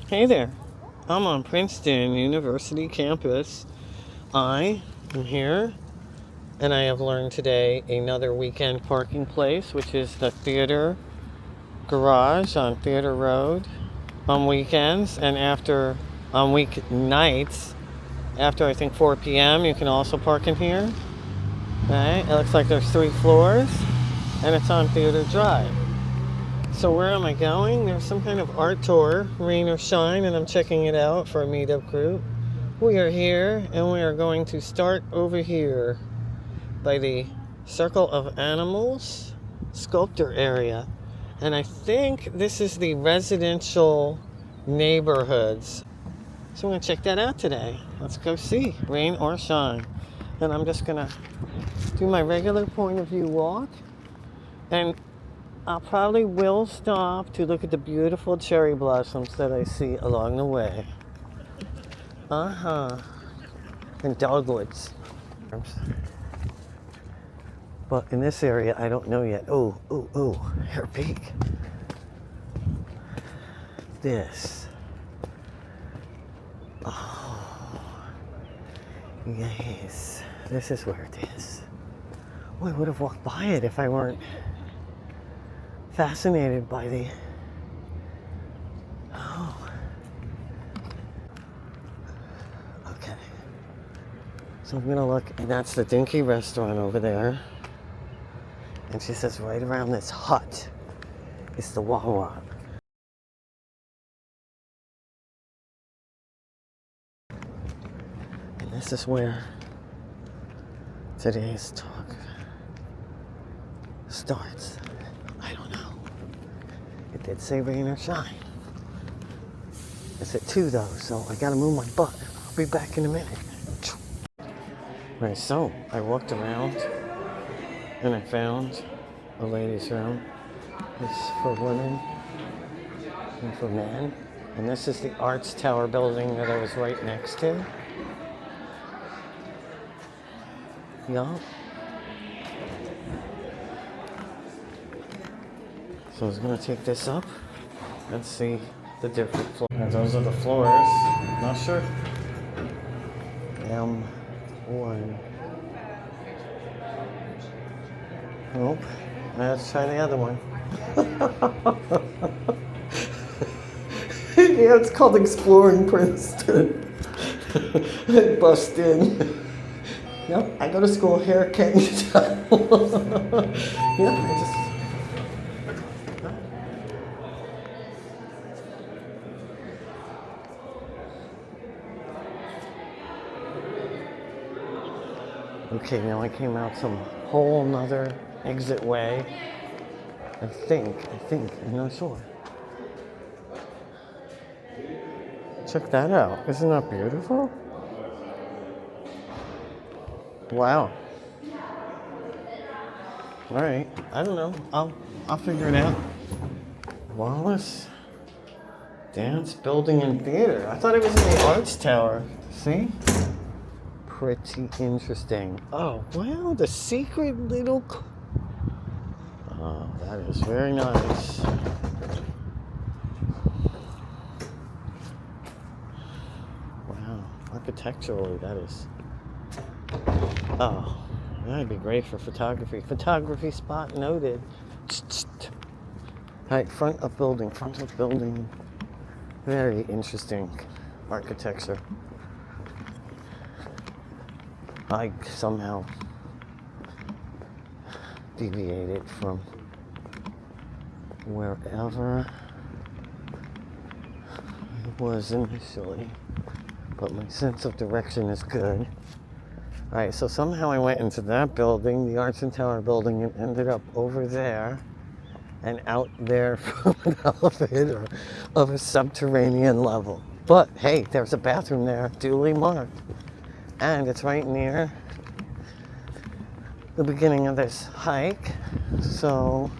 Hey there, I'm on Princeton University campus. I am here and I have learned today another weekend parking place, which is the theater garage on Theater Road on weekends and on weeknights after I think 4 p.m. You can also park in here. Right? It looks like there's 3 floors and it's on Theater Drive. So where am I going? There's some kind of art tour, rain or shine, and I'm checking it out for a meetup group. We are here, and we are going to start over here by the Circle of Animals sculptor area. And I think this is the residential neighborhoods. So I'm going to check that out today. Let's go see, rain or shine. And I'm just going to do my regular point of view walk. And I probably will stop to look at the beautiful cherry blossoms that I see along the way. And dogwoods. But in this area, I don't know yet. Hair peak. This. Oh, yes. This is where it is. Oh, I would have walked by it if I weren't fascinated by the... Oh. Okay. So I'm going to look, and that's the Dinky restaurant over there. And she says right around this hut is the Wawa. And this is where today's talk starts. I don't know. It did say rain or shine. It's at 2 though, so I gotta move my butt. I'll be back in a minute. Right, so I walked around and I found a ladies' room. It's for women and for men. And this is the Arts Tower building that I was right next to. Yup. So I was gonna take this up and see the different floors. And those are the floors. Not sure. M1. Nope. Let's try the other one. Yeah, it's called Exploring Princeton. I bust in. Yep, I go to school here, can't you tell? Yeah, I just... Okay, now I came out some whole nother exit way. I think, I'm not sure. Check that out. Isn't that beautiful? Wow. All right, I don't know. I'll figure it out. Wallace Dance Building and Theater. I thought it was in the Arts Tower. See? Pretty interesting. Oh, wow, the secret little... Oh, that is very nice. Wow, architecturally, that is... Oh, that'd be great for photography. Photography spot noted. All right, front of building. Very interesting architecture. I somehow deviated from wherever I was initially, but my sense of direction is good. Alright, so somehow I went into that building, the Arts and Tower building, and ended up over there and out there from an elevator of a subterranean level. But hey, there's a bathroom there, duly marked. And it's right near the beginning of this hike. So,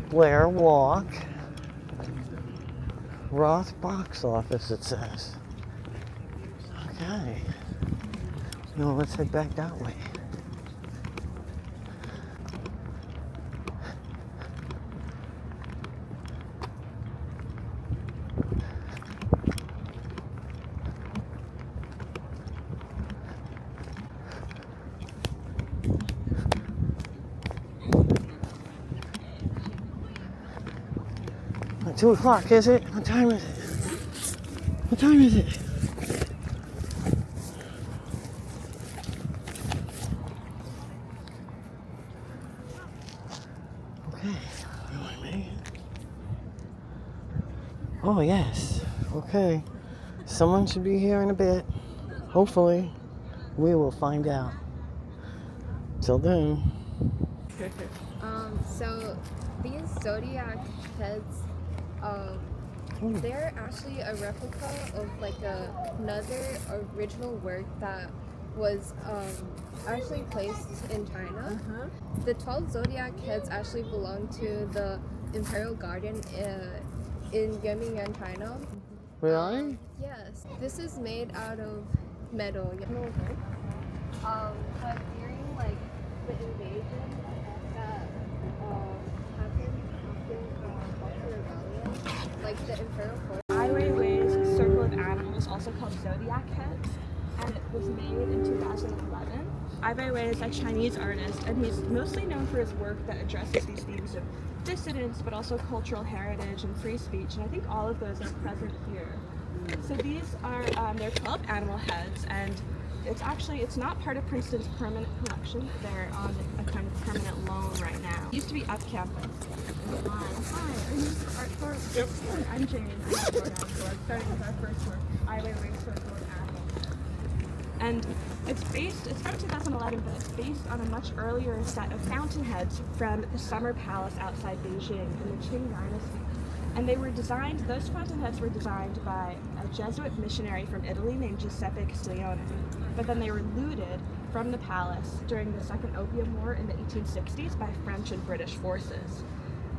Blair Walk, Roth box office, it says. Okay. Now let's head back that way. 2 o'clock, is it? What time is it? What time is it? Okay. Oh, yes. Okay. Someone should be here in a bit. Hopefully. We will find out. Till then. So these zodiac heads, they're actually a replica of like another original work that was actually placed in China. The 12 zodiac heads actually belong to the Imperial Garden in Yuan, China. Really? Yes. This is made out of metal. But during like the invasion that happened after Cultural Rebellion, like the Imperial Court. Ai Weiwei's Circle of Animals, also called Zodiac Heads, and it was made in 2011. Ai Weiwei is a Chinese artist, and he's mostly known for his work that addresses these themes of dissidence, but also cultural heritage and free speech, and I think all of those are present here. So these are, they're 12 animal heads, and it's not part of Princeton's permanent collection. They're on a kind of permanent loan right now. It used to be up campus. Hi, are you art tour? Yep. I'm Jane. I'm a tour guide, so I'm starting with our first work, Ai Weiwei's Circle of Animals. And it's from 2011, but it's based on a much earlier set of fountainheads from the Summer Palace outside Beijing in the Qing Dynasty. And those fountainheads were designed by a Jesuit missionary from Italy named Giuseppe Castiglione. But then they were looted from the palace during the Second Opium War in the 1860s by French and British forces.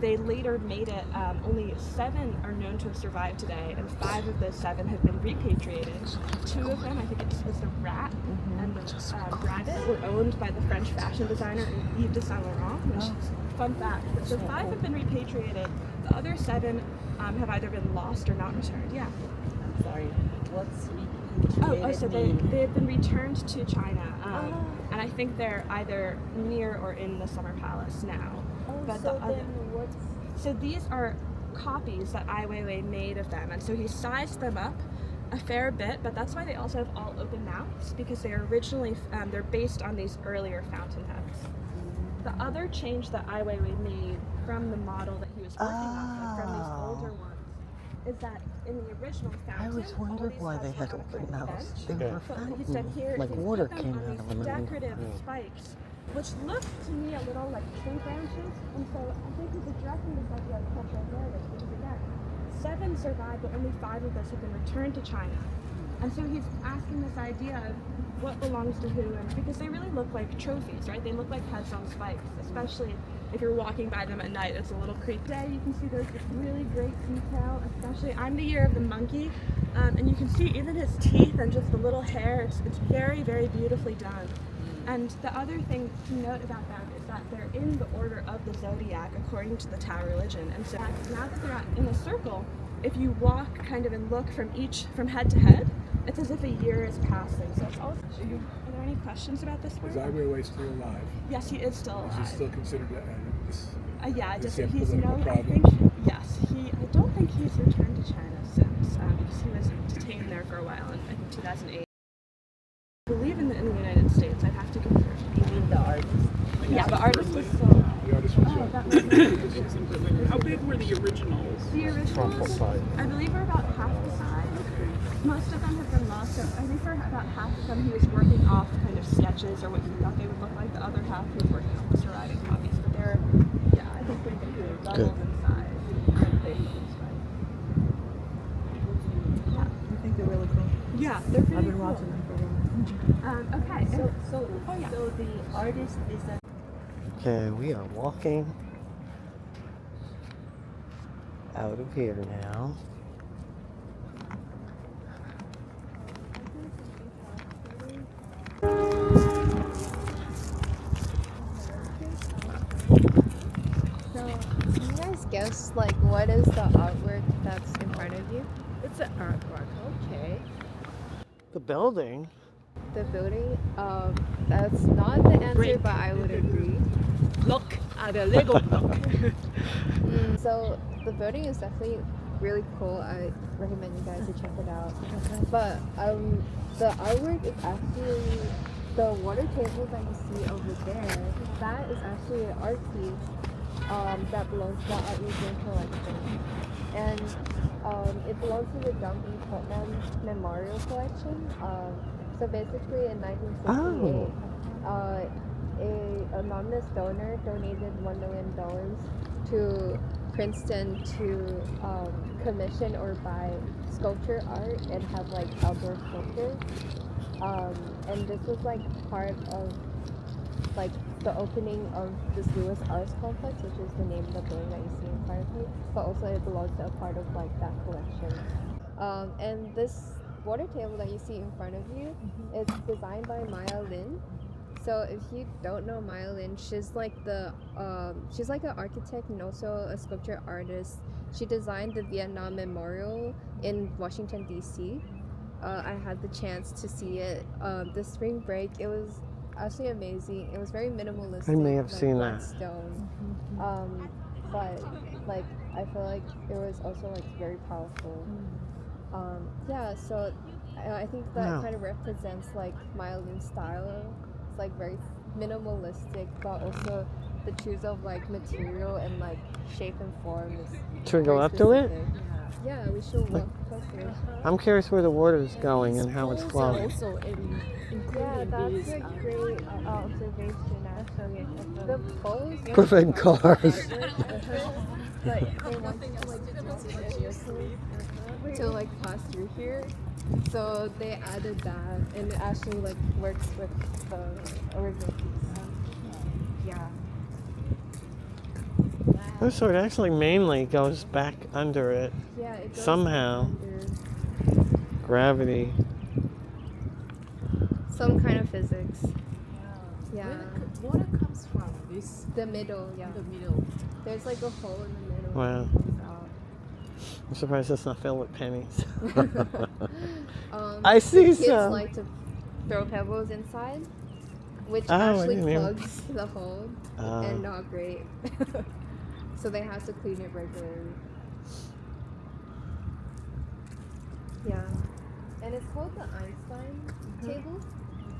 They later made it, only 7 are known to have survived today, and 5 of those 7 have been repatriated. 2 of them, I think it was the Rat and the Rabbit, were owned by the French fashion designer Yves de Saint Laurent, which, fun fact. So 5 have been repatriated, the other 7 have either been lost or not returned. Yeah. I'm sorry, what's repatriated? So they have been returned to China, and I think they're either near or in the Summer Palace now. But so these are copies that Ai Weiwei made of them, and so he sized them up a fair bit, but that's why they also have all open mouths, because they are originally, they're based on these earlier fountainheads. The other change that Ai Weiwei made from the model that he was working off of, from these older ones, is that in the original fountain, I always wondered why they had open mouths. They were he said here, like water came out of them. Decorative spikes, which look to me a little like tree branches, and so I think he's addressing this idea of cultural heritage, because again, 7 survived, but only 5 of those have been returned to China. And so he's asking this idea of what belongs to who, and because they really look like trophies, right? They look like heads on spikes, especially if you're walking by them at night. It's a little creepy. Today you can see there's this really great detail, especially I'm the year of the monkey, and you can see even his teeth and just the little hair. It's very, very beautifully done. And the other thing to note about them is that they're in the order of the zodiac according to the Tao religion. And so now that they're in a circle, if you walk kind of and look from head to head, it's as if a year is passing. So it's always. Are there any questions about this work? Is Ai Weiwei still alive? Yes, he is still alive. Is he still considered yeah, he's I problems? think, yes. I don't think he's returned to China since, because he was detained there for a while in, I think, 2008. I believe in the United States. I'd have to confirm. You mean the artist? Yeah, the artist was still. The artist was young. How big were the originals? The originals, I believe, were about half the size. Most of them have been lost. So I think for about half of them, he was working off kind of sketches or what he thought they would look like. The other half, he was working off the surviving copies. But they're, I think they're doubled in size. I think they're really cool. Yeah, they're pretty I've been cool. watching them for a while. Okay. So the artist is a. Okay, we are walking out of here now. So, can you guys guess, like, what is the artwork that's in front of you? It's an artwork. Okay. The building. The building? That's not the answer, but I would agree. Block. The Lego block. So, the building is definitely really cool. I recommend you guys to check it out. But the artwork is actually the water table that you see over there. That is actually an art piece that belongs to the art museum collection, and it belongs to the John B. Putnam Memorial Collection. So basically, in 1968, a anonymous donor donated $1 million to Princeton to commission or buy sculpture art and have like outdoor sculptures. And this was like part of like the opening of this Lewis Arts Complex, which is the name of the building that you see in front of you. But also it belongs to a part of like that collection. And this water table that you see in front of you is designed by Maya Lin. So if you don't know Maya Lin, she's like an architect and also a sculpture artist. She designed the Vietnam Memorial in Washington D.C. I had the chance to see it this spring break. It was actually amazing. It was very minimalistic. I may have like seen black that. stone. But like I feel like it was also like very powerful. Yeah, so I think that Wow. kind of represents like Maya Lin's style. It's like very minimalistic, but also the choose of like material and like shape and form is Should we go very up to it? specific. Yeah, we should walk closer. I'm curious where the water's going and how it's Schools flowing. are also Yeah, that's this, a great observation actually. The poles Prevent cars. like they want to like to like pass through here. So they added that and it actually like works with the original piece. Yeah. Oh, so it actually mainly goes back under it. Yeah, it goes Somehow. under Gravity. some kind of physics. Yeah. Water comes from this The middle, yeah. the middle. There's like a hole in the middle. Wow. That comes out. I'm surprised it's not filled with pennies. I see kids some. like to throw pebbles inside, which Oh, I actually didn't even- plugs the hole Oh. and not great. So they have to clean it regularly. Yeah, and it's called the Einstein table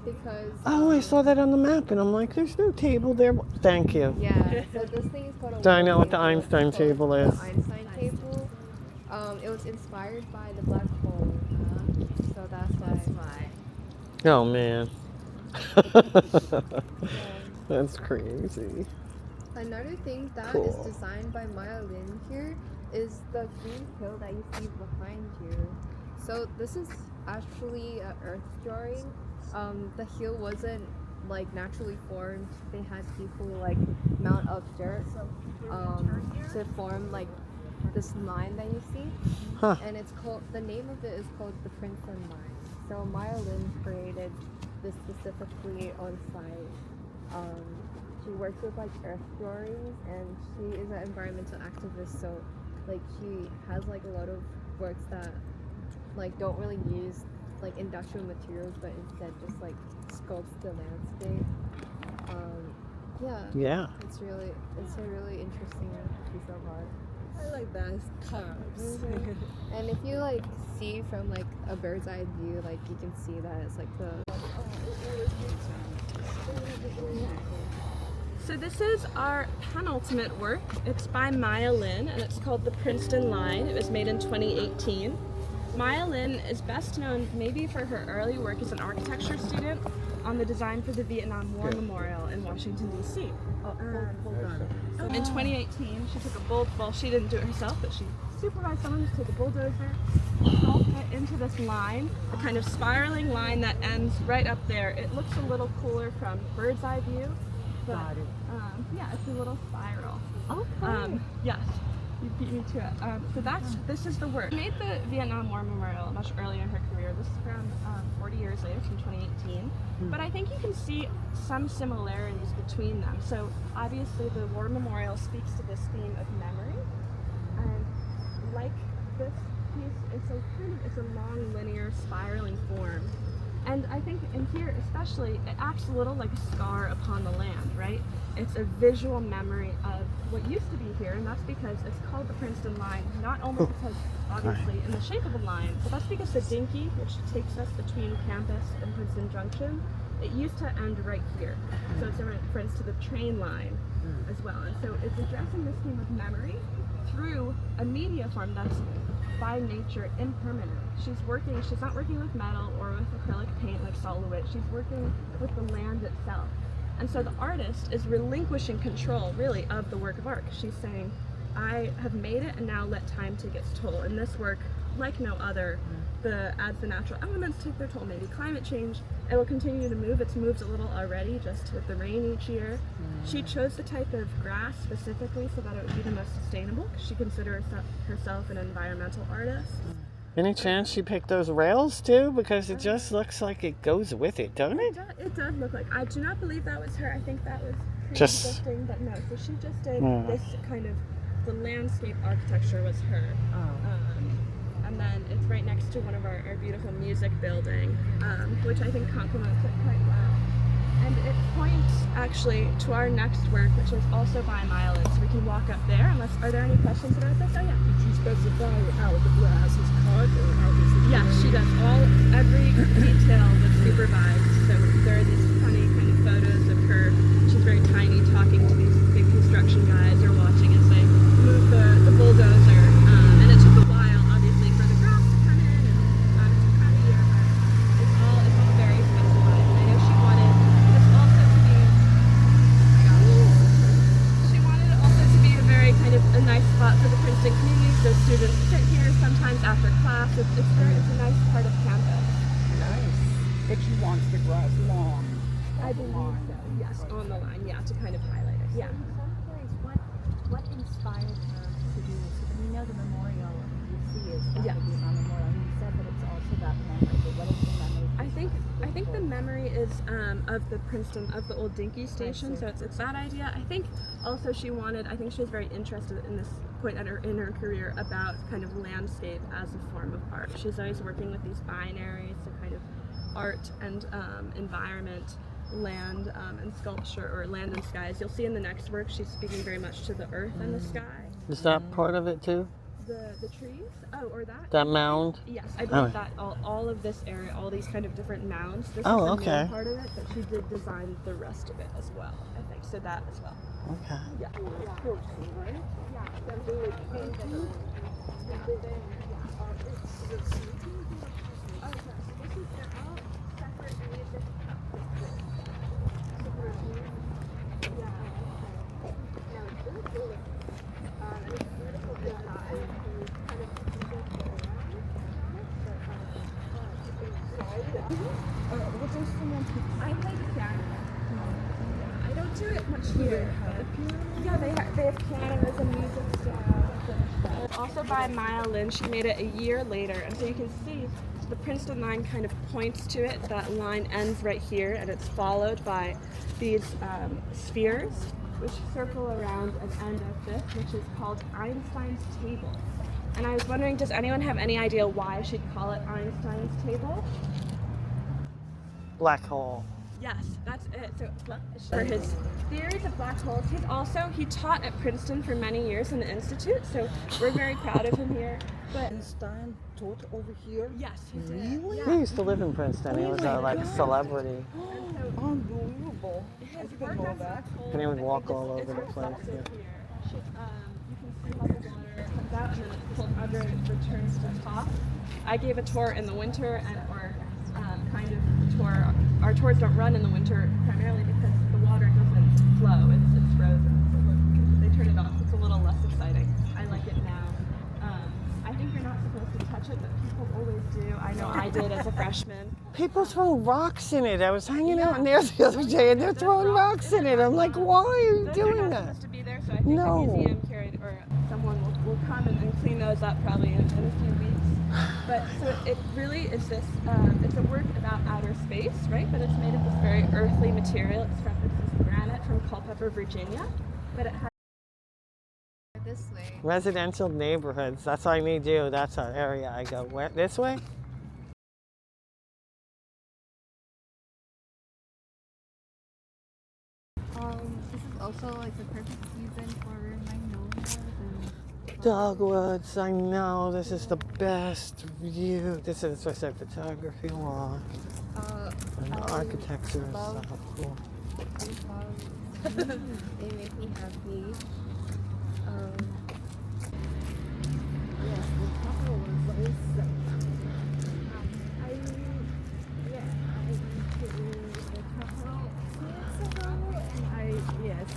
because. Oh, I saw that on the map and I'm like, there's no table there. Thank you. Yeah, so this thing is called a. Do I know water what the table. It's Einstein called table is? The Einstein table. It was inspired by the black hole, so that's why. Oh, man. Yeah. That's crazy. Another thing that Cool. is designed by Maya Lin here is the green hill that you see behind you. So this is actually an earth drawing. The hill wasn't like naturally formed. They had people like mount up dirt to form like this line that you see. Huh. And it's called, the name of it is called the Princeton line. So Maya Lin created this specifically on site. She works with like earth drawings and she is an environmental activist, so like she has like a lot of works that like don't really use like industrial materials but instead just like sculpts the landscape. Yeah. It's a really interesting piece of art. I like that curves. And if you like see from like a bird's eye view, like you can see that it's like the So this is our penultimate work. It's by Maya Lin and it's called the Princeton Line. It was made in 2018. Maya Lin is best known maybe for her early work as an architecture student on the design for the Vietnam War Memorial in Washington, D.C. Hold on. In 2018, she took a well, she didn't do it herself, but she supervised someone to take a bulldozer, sculpt it into this line, a kind of spiraling line that ends right up there. It looks a little cooler from bird's eye view, but Got it. yeah, it's a little spiral. Okay. Yes, you beat me to it. So this is the work. She made the Vietnam War Memorial much earlier in her career. This is around 40 years later, from 2018. But I think you can see some similarities between them. So obviously the War Memorial speaks to this theme of memory. And like this piece, it's a long linear spiraling form. And I think in here especially, it acts a little like a scar upon the land, right? It's a visual memory of what used to be here, and that's because it's called the Princeton line, not only because obviously in the shape of a line, but that's because the dinky, which takes us between campus and Princeton Junction, it used to end right here. So it's a reference to the train line as well. And so it's addressing this theme of memory through a media form that's by nature impermanent. She's not working with metal or with acrylic paint like Solowit. She's working with the land itself. And so the artist is relinquishing control, really, of the work of art. She's saying, I have made it, and now let time take its toll. And this work, like no other, as the natural elements take their toll, maybe climate change, it will continue to move. It's moved a little already, just with the rain each year. She chose the type of grass specifically so that it would be the most sustainable, because she considers herself an environmental artist. Any chance she picked those rails too? Because it just looks like it goes with it, doesn't it? It does look like. I do not believe that was her. I think that was Just- pre-existing, but no. So she just did this kind of, the landscape architecture was her. And then it's right next to one of our beautiful music building, which I think complements it quite well. And it points actually to our next work, which is also by Milan, so we can walk up there. Are there any questions about this? Oh yeah. Did you specify how the grass is cut or how this is Yeah, she does every detail was supervised. So there are these funny kind of photos of her. She's very tiny, talking to these big construction guys or watching as they move the bulldozer. And it took a while, obviously, for the grass to come in and to cut a year. But it's all very specialized. And I know she wanted this also to be. She wanted it also to be a very kind of a nice spot for the Princeton community. So students sit here sometimes after class. It's a nice part of campus. Nice. But she wants the grass long. I believe so. Yes, on the line. Yeah, to kind of highlight it. Yeah. So I'm curious, what inspired her to do this? We know the memorial you see is going to be on memorial. And you said that it's also about memory. But what is the memory? I think the memory is of the Princeton, of the old Dinky station. So it's that idea. I think also she was very interested in this point in her career about kind of landscape as a form of art. She's always working with these binaries, so kind of art and environment, land and sculpture, or land and skies. You'll see in the next work she's speaking very much to the earth and the sky. Is that part of it too? The trees? Oh, or that? That mound? Yes, I believe that all of this area, all these kind of different mounds, this is the okay. main part of it, but she did design the rest of it as well, I think. So that as well. Okay. Yeah. What instrument? I play the piano. I don't do it much here. Yeah, they have pianos and music stuff. Also by Maya Lin, she made it a year later, and so you can see the Princeton line kind of points to it. That line ends right here, and it's followed by these spheres, which circle around an end of this, which is called Einstein's table. And I was wondering, does anyone have any idea why she'd call it Einstein's table? Black hole. Yes, that's it. So for his theories of black holes, he taught at Princeton for many years in the institute, so we're very proud of him here. But Einstein taught over here? yes, he did. Really? Yeah. He used to live in Princeton. He was a celebrity. Unbelievable. I didn't know that. And he would walk all over the place. Yeah. You can see how the water comes out and then it's pulled under and it returns to the top. I gave a tour in the winter, or kind of tour. Our tours don't run in the winter primarily because the water doesn't flow. It's frozen. So they turn it off. It's a little less exciting. I like it now. I think you're not supposed to touch it, but people always do. I know I did as a freshman. People throw rocks in it. I was hanging out in there the other day, and they're throwing rocks in it. I'm like, why are you Those doing are not that? supposed to be there, so I think No. the museum carried, or someone will come and clean those up probably in a few weeks. But so it really is this, it's a work about outer space, right? But it's made of this very earthly material. It's this granite from Culpeper, Virginia. But it has This way. Residential neighborhoods. That's all I need to do. That's our area I go. Where? This way? also like the perfect season for magnolias and Dogwoods, I know. This is the best view. This is, what I said, photography, law, and architecture. So cool. they make me happy. Yes, the couple was always so I went to the couple 2 weeks ago, and yes.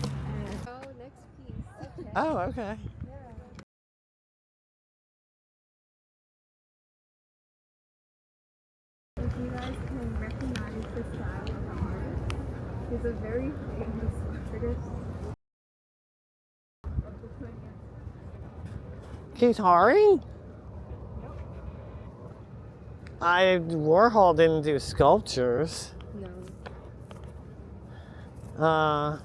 Oh, next piece. Okay. Oh, okay. If you guys can recognize the style of the artist, he's a very famous artist of the 20th. Keith Haring? Warhol didn't do sculptures. No.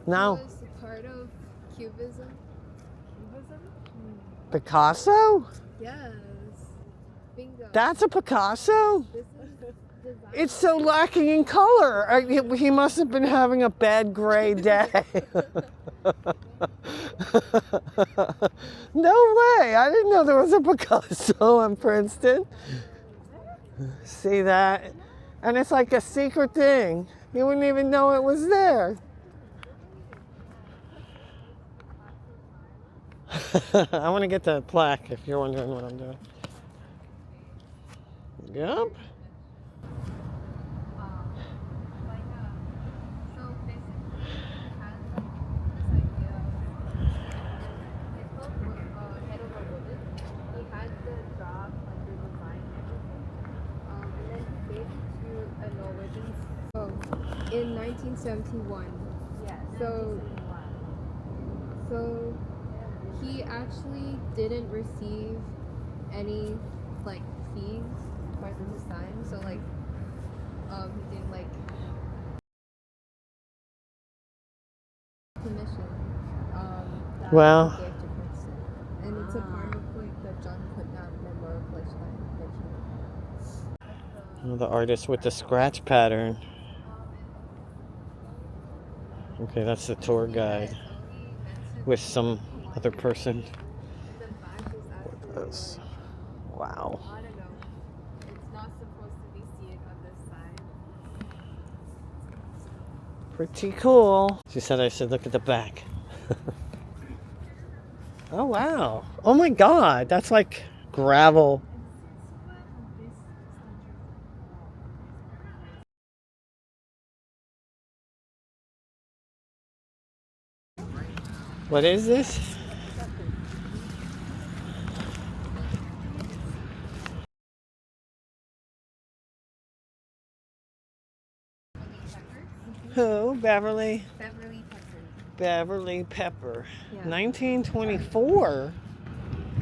No. He was part of Cubism. Picasso? Yes. Bingo. That's a Picasso? This is design. It's so lacking in color. He must have been having a bad gray day. No way. I didn't know there was a Picasso in Princeton. See that? And it's like a secret thing. You wouldn't even know it was there. I want to get the plaque if you're wondering what I'm doing. Yep. So basically, he has this idea it's called head of a woman. He had the job, like the design and everything. And then he gave it to a Norwegian. So in 1971. Yeah. So he actually didn't receive any like fees for this time. So like he didn't like commission that Well. he gave to Princeton. And it's a part of like the John Putnam Memorial Collection. The artist with the scratch pattern. Okay, that's the tour guide with some other person. This. Wow. I don't know. It's not supposed to be seen on this side. Pretty cool. She said I should look at the back. Oh, wow. Oh my God. That's like gravel. What is this? Who? Beverly? Beverly Pepper. Beverly Pepper. Yeah. 1924?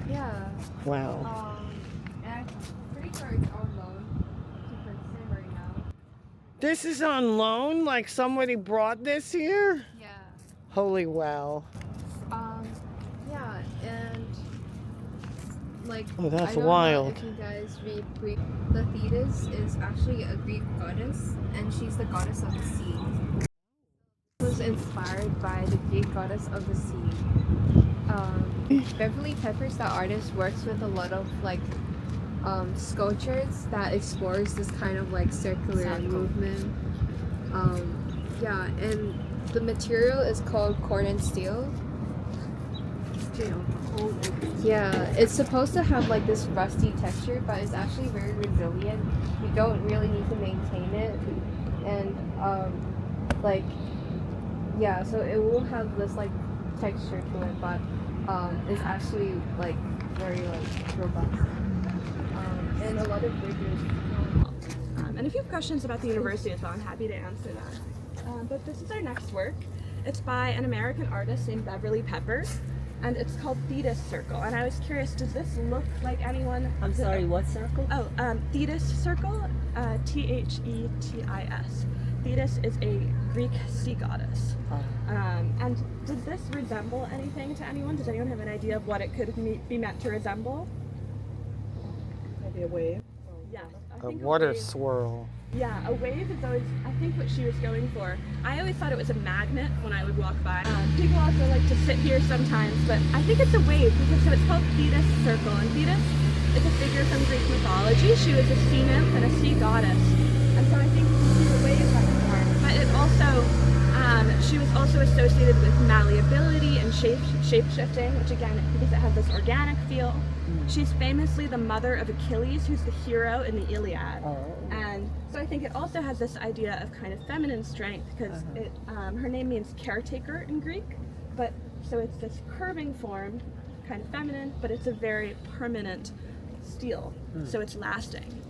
Yeah. Wow. And I'm pretty sure it's on loan to Princeton right now. This is on loan? Like somebody brought this here? Yeah. Holy wow. Yeah, and like Oh, that's I don't wild. know if you guys read Greek. The Thetis is actually a Greek goddess, and she's the goddess of the sea. It was inspired by the Greek goddess of the sea. Beverly Peppers, the artist, works with a lot of like sculptures that explores this kind of like circular movement. Yeah, and the material is called corn and steel. Yeah, it's supposed to have like this rusty texture, but it's actually very resilient. You don't really need to maintain it, and like yeah, so it will have this like texture to it, but it's actually like very like robust. And a lot of bridges. And if you have questions about the university as well, I'm happy to answer that. But this is our next work. It's by an American artist named Beverly Pepper, and it's called Thetis Circle. And I was curious, does this look like anyone? I'm sorry, what circle? Oh, Thetis Circle, Thetis. Thetis is a Greek sea goddess. And does this resemble anything to anyone? Does anyone have an idea of what it could be meant to resemble? Maybe a wave. Yes, I A think water wave, swirl. yeah, a wave is always, I think, what she was going for. I always thought it was a magnet when I would walk by. People also like to sit here sometimes, but I think it's a wave because so it's called Thetis Circle, and Thetis is a figure from Greek mythology. She was a sea nymph and a sea goddess, and so I think you can see the wave that formed. But it also, she was also associated with malleability and shape-shifting, which again, because it has this organic feel. She's famously the mother of Achilles, who's the hero in the Iliad. And so I think it also has this idea of kind of feminine strength because her name means caretaker in Greek, but so it's this curving form, kind of feminine, but it's a very permanent steel, so it's lasting.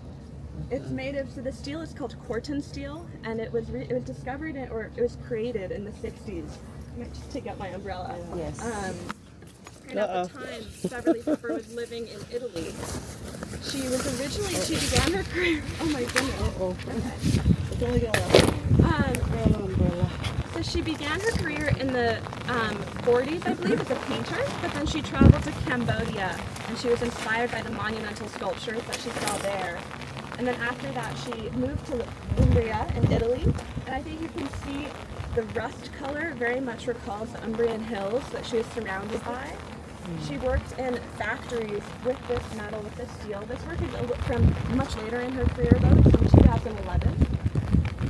It's made of, so the steel is called Corten steel, and it was discovered or it was created in the 60s. I might just take out my umbrella. Yes. And at the time, Beverly Pepper was living in Italy. She began her career, oh my goodness. It's only gonna umbrella. So she began her career in the 40s, I believe, as a painter, but then she traveled to Cambodia, and she was inspired by the monumental sculptures that she saw there. And then after that, she moved to Umbria in Italy, and I think you can see the rust color very much recalls the Umbrian hills that she was surrounded by. She worked in factories with this metal, with this steel. This work is from much later in her career, though, it's from 2011.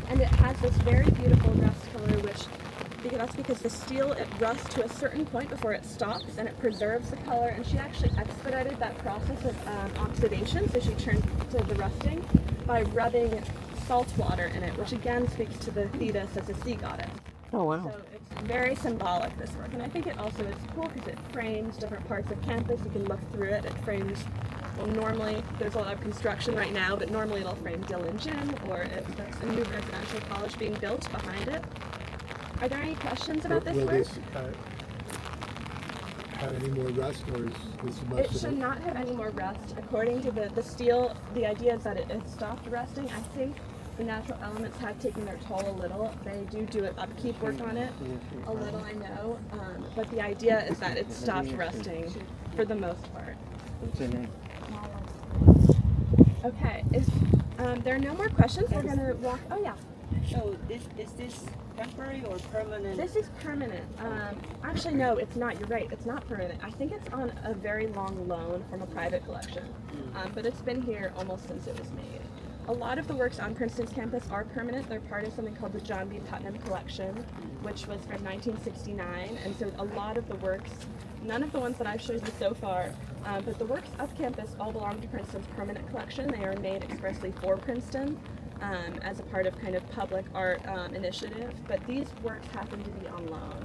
And it has this very beautiful rust color, that's because the steel, it rusts to a certain point before it stops, and it preserves the color. And she actually expedited that process of oxidation, so she turned to the rusting by rubbing salt water in it, which again speaks to the Thetis as a sea goddess. Oh, wow. So it's very symbolic, this work, and I think it also is cool because it frames different parts of campus. You can look through it. It frames, well, normally there's a lot of construction right now, but normally it'll frame Dillon Gym, or if there's a new residential college being built behind it. Are there any questions about this Will work? this have any more rust, or is this most It of should not have any more rust. According to the steel, the idea is that it stopped rusting. I think the natural elements have taken their toll a little. They do an upkeep work on it a little, I know, but the idea is that it stopped rusting for the most part. What's your name? Okay, if there are no more questions, we're going to walk. Oh yeah. So is this temporary or permanent? This is permanent. Actually, no, it's not. You're right. It's not permanent. I think it's on a very long loan from a private collection, but it's been here almost since it was made. A lot of the works on Princeton's campus are permanent. They're part of something called the John B. Putnam Collection, which was from 1969, and so a lot of the works, none of the ones that I've showed you so far, but the works of campus all belong to Princeton's permanent collection. They are made expressly for Princeton. As a part of kind of public art initiative, but these works happen to be on loan.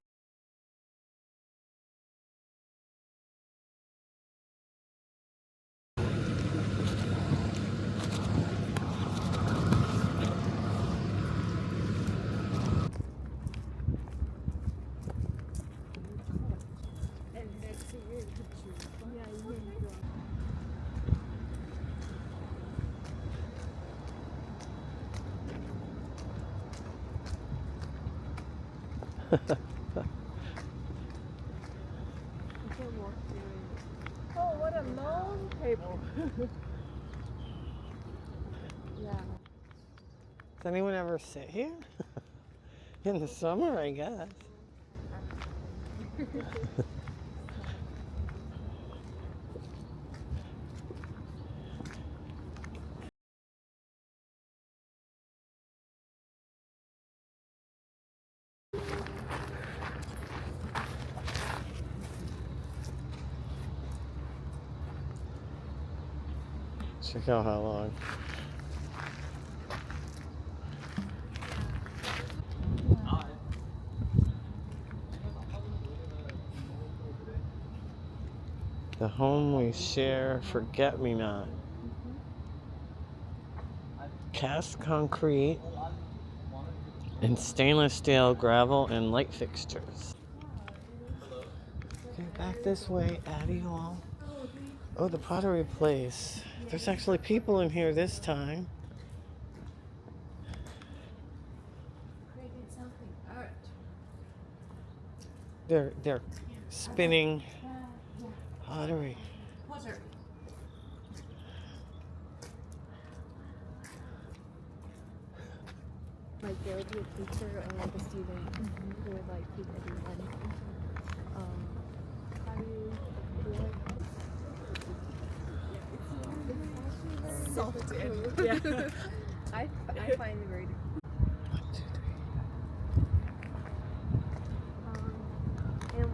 Oh, what a long table. Yeah. Does anyone ever sit here? In the summer, I guess. Check out how long. The home we share, forget me not. Cast concrete and stainless steel gravel and light fixtures. Okay, back this way, Addie Hall. Oh, the pottery place. There's actually people in here this time. They're spinning pottery. like there would be a teacher or like a student who would like teach everyone. How do you feel like it's actually very difficult. Yeah. I find it very difficult. And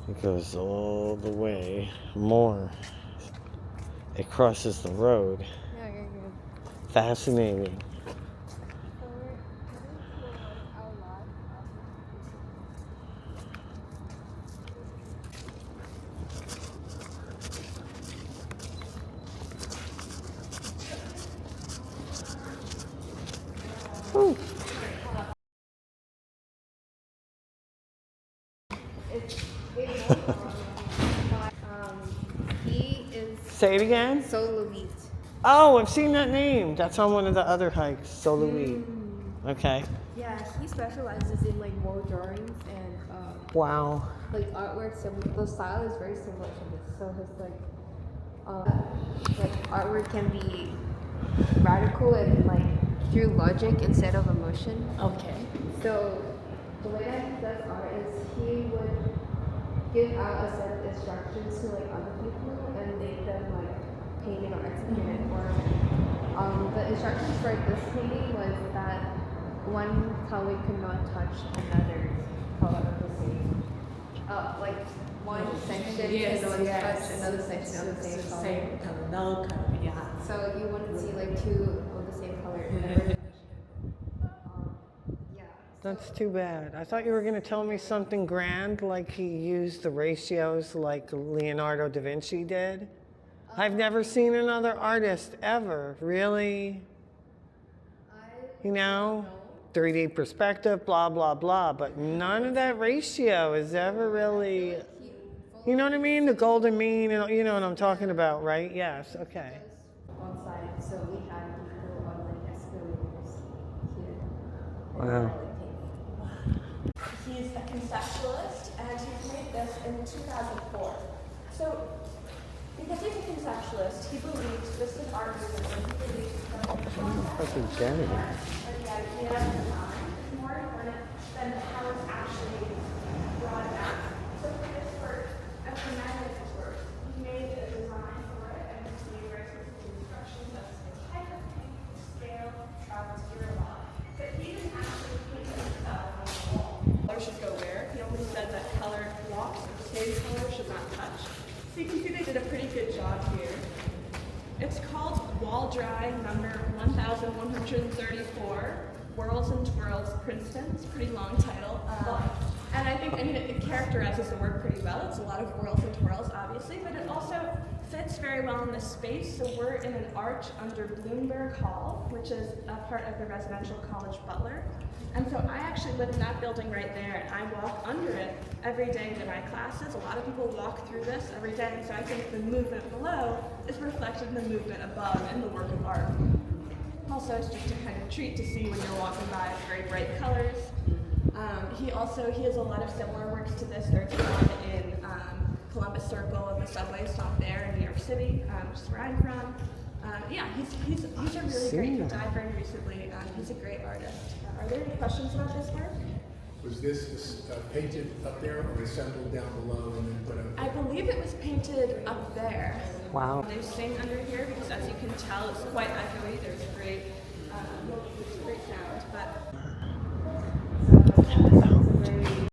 It goes all the way more. It crosses the road. yeah, you're good. Fascinating. So we're heading to like our lab. Ooh. He is Say it again. Soloist. Oh, I've seen that name. That's on one of the other hikes, Soloist. Okay. Yeah, he specializes in like wall drawings and Wow. like artwork. The style is very similar to this. So his like artwork can be radical and like through logic instead of emotion. Okay. So the way that he does art is he would give out a set of instructions to like other people and make them like paint it or execute it. Or the instructions for this painting was that one color could not touch another color of the same. Like one section cannot touch another section of the same color. No color, yeah. So you wouldn't see like two of the same color. Yeah. That's too bad. I thought you were going to tell me something grand, like he used the ratios like Leonardo da Vinci did. I've never seen another artist ever really, you know, 3D perspective, blah, blah, blah. But none of that ratio is ever really, you know what I mean? The golden mean, and you know what I'm talking about, right? Yes, okay. On site, so we had people on like escalators here. Wow. He's a conceptualist, and he made this in 2004. So, because he's a conceptualist, he believes just as art movement, he believes that the Fucking Jenny. or the idea of design is more important than how it's actually brought about. So for this work, and for many of his work, he made a design for it, and you see very specific instructions of the type of paint, scale, travel to your lot. But he didn't actually paint it himself on the wall. Color should go where? He only said that color blocks of the same color should not touch. So you can see they did a pretty good job here. It's called Wall Drawing number 1134, Whirls and Twirls, Princeton. It's a pretty long title. And I think, it characterizes the work pretty well. It's a lot of whirls and twirls, obviously, but it also fits very well in this space. So we're in an arch under Bloomberg Hall, which is a part of the residential college Butler. And so I actually live in that building right there, and I walk under it every day to my classes. A lot of people walk through this every day, and so I think the movement below is reflected in the movement above in the work of art. Also, it's just a kind of treat to see when you're walking by very bright colors. He has a lot of similar works to this. There's one in Columbus Circle of the subway stop there in New York City, which is where I'm from. Yeah, he's a really great. He died very recently. He's a great artist. Are there any questions about this work? Was this painted up there or assembled down below and then put up? I believe it was painted up there. Wow. They sing under here because, as you can tell, it's quite echoey. There's great